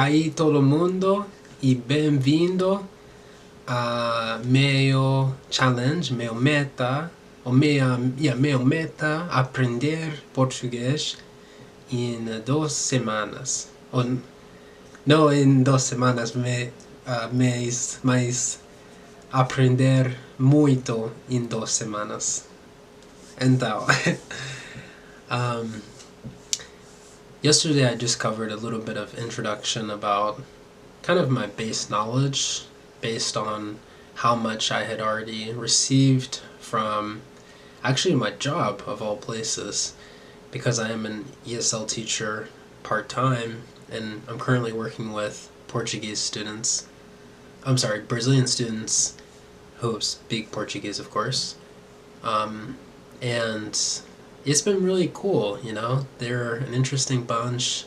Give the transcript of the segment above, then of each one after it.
aí todo mundo e bem-vindo a meu challenge, meu meta, meu meta aprender português em 2 semanas. Ou, não em 2 semanas, mas aprender muito em 2 semanas. Então, yesterday I just covered a little bit of introduction about kind of my base knowledge based on how much I had already received from actually my job of all places, because I am an ESL teacher part-time and I'm currently working with Portuguese students. Brazilian students who speak Portuguese, of course. And it's been really cool, you know. They're an interesting bunch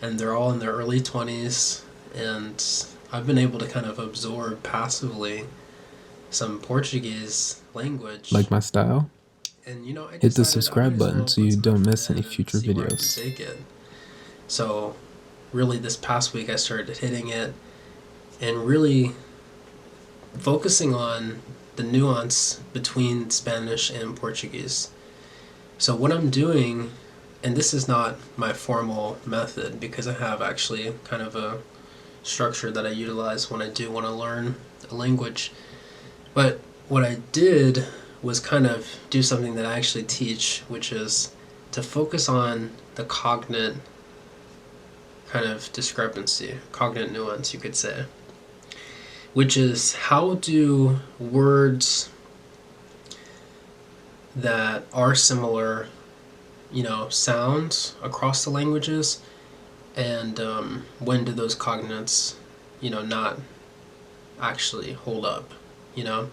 and they're all in their early 20s, and I've been able to kind of absorb passively some Portuguese language. Like my style? And you know, I Hit the decided I subscribe might as button well so put you some don't effort miss any in and future see where I can videos. take it. So really this past week I started hitting it and really focusing on the nuance between Spanish and Portuguese. So what I'm doing, and this is not my formal method because I have actually kind of a structure that I utilize when I do want to learn a language, but what I did was kind of do something that I actually teach, which is to focus on the cognate kind of discrepancy, cognate nuance, you could say, which is how do words that are similar, you know, sound across the languages, and when do those cognates, you know, not actually hold up, you know?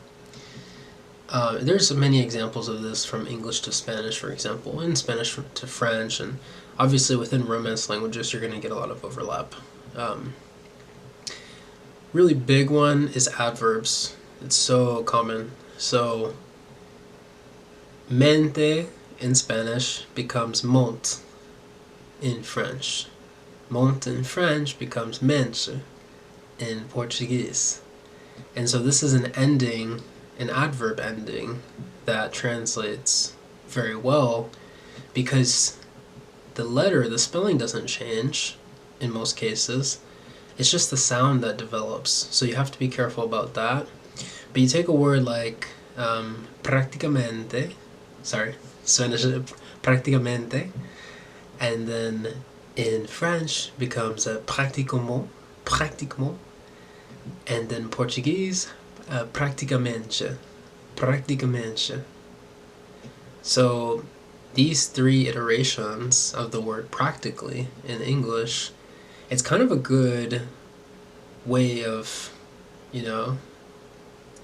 There's many examples of this from English to Spanish, for example, and Spanish to French, and obviously within Romance languages you're going to get a lot of overlap. Really big one is adverbs. It's so common. So mente in Spanish becomes mont in French. Mont in French becomes mente in Portuguese. And so this is an ending, an adverb ending, that translates very well because the spelling doesn't change in most cases. It's just the sound that develops. So you have to be careful about that. But you take a word like practicamente, Spanish practicamente, and then in French becomes pratiquement, and then Portuguese praticamente. So these 3 iterations of the word practically in English, it's kind of a good way of, you know,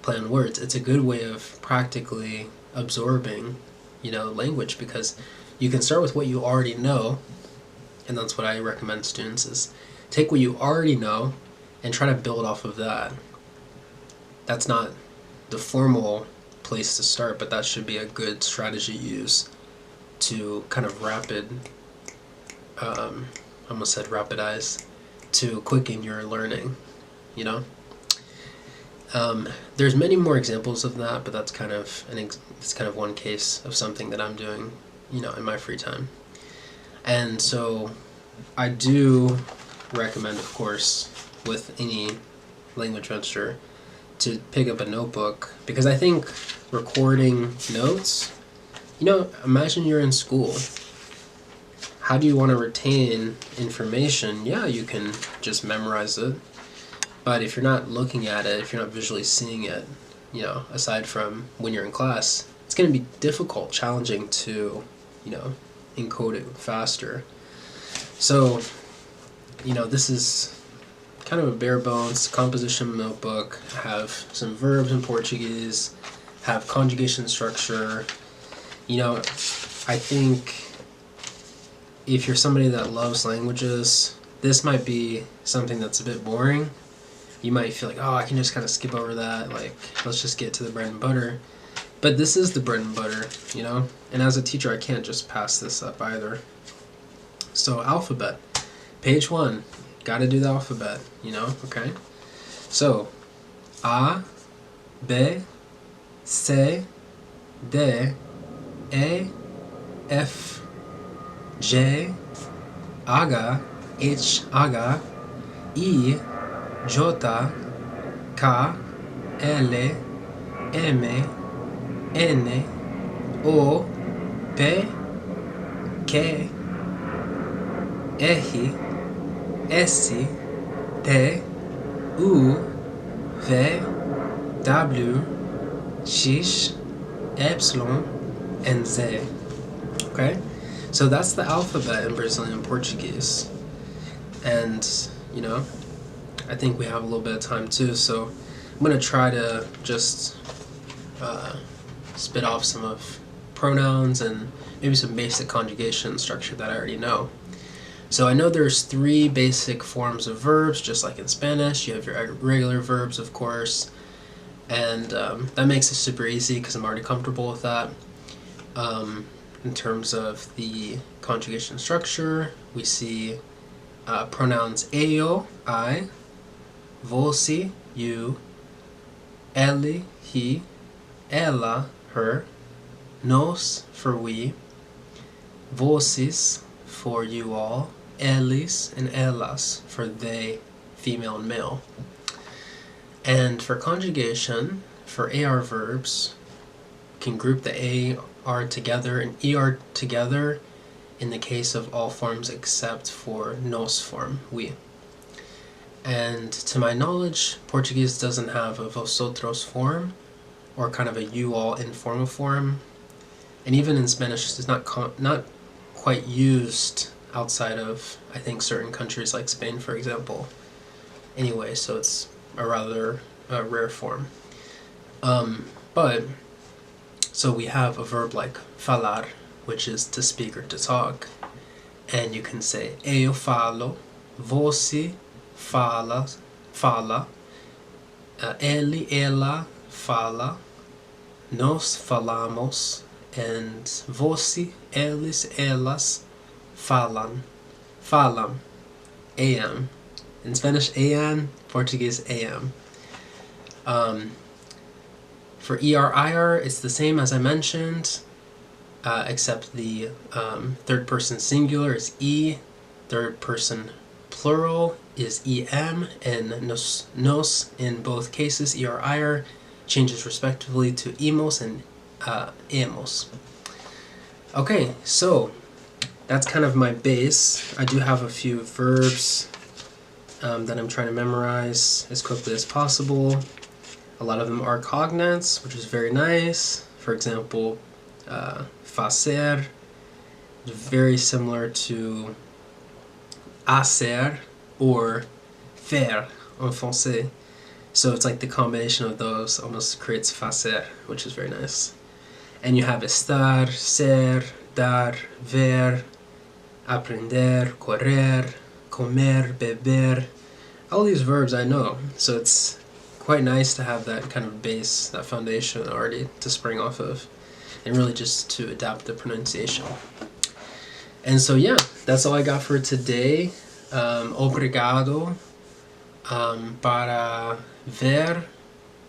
playing words. It's a good way of practically absorbing, you know, language, because you can start with what you already know, and that's what I recommend students is take what you already know and try to build off of that. That's not the formal place to start, but that should be a good strategy to use to kind of rapidize, to quicken your learning, you know? There's many more examples of that, but that's kind of it's kind of one case of something that I'm doing, you know, in my free time. And so I do recommend, of course, with any language venture, to pick up a notebook, because I think recording notes, you know, imagine you're in school. How do you want to retain information? Yeah, you can just memorize it, but if you're not looking at it, if you're not visually seeing it, you know, aside from when you're in class, it's going to be difficult, challenging to, you know, encode it faster. So, you know, this is kind of a bare bones composition notebook. I have some verbs in Portuguese, have conjugation structure. You know, I think if you're somebody that loves languages, this might be something that's a bit boring. You might feel like, oh, I can just kind of skip over that, like, let's just get to the bread and butter. But this is the bread and butter, you know? And as a teacher, I can't just pass this up either. So alphabet. Page 1 Gotta do the alphabet, you know, okay? So, A, B, C, D, E, F, G, H, H, I, J, K, L, M, N, O, P, Q, R, S, T, U, V, W, X, Y, and Z. Okay? So that's the alphabet in Brazilian Portuguese. And, you know, I think we have a little bit of time too, so I'm going to try to just spit off some of pronouns and maybe some basic conjugation structure that I already know. So I know there's 3 basic forms of verbs, just like in Spanish. You have your irregular verbs, of course, and that makes it super easy because I'm already comfortable with that. In terms of the conjugation structure, we see pronouns eu, I, você, you, ele, he, ela, her, nós, for we, vocês, for you all, eles and elas, for they, female and male. And for conjugation, for AR verbs, you can group the AR together and ER together in the case of all forms except for nós form, we. And to my knowledge, Portuguese doesn't have a vosotros form, or kind of a you all informal form. And even in Spanish, it's not quite used outside of, I think, certain countries like Spain, for example. Anyway, so it's a rather rare form. But, so we have a verb like falar, which is to speak or to talk. And you can say, eu falo, você fala, ele, ela fala, nós falamos, and você, eles, elas falam, am. In Spanish, am, Portuguese, am. For ER, it's the same as I mentioned, except the third person singular is E, third person plural is EM, and nos in both cases, ER, changes respectively to emos and emos. Okay, so that's kind of my base. I do have a few verbs that I'm trying to memorize as quickly as possible. A lot of them are cognates, which is very nice. For example, fazer, very similar to hacer or faire en français. So it's like the combination of those almost creates fazer, which is very nice. And you have estar, ser, dar, ver, aprender, correr, comer, beber. All these verbs I know, so it's quite nice to have that kind of base, that foundation already to spring off of, and really just to adapt the pronunciation. And so yeah, that's all I got for today. Obrigado para ver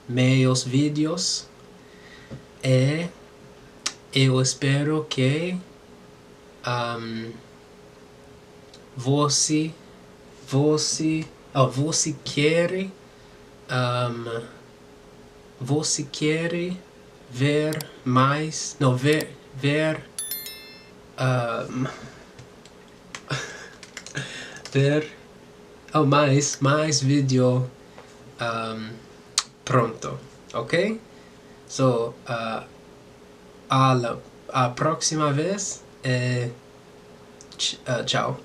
meus vídeos e eu espero que você quer ver mais, não, ver mais vídeo pronto, ok? So, a próxima vez, tchau.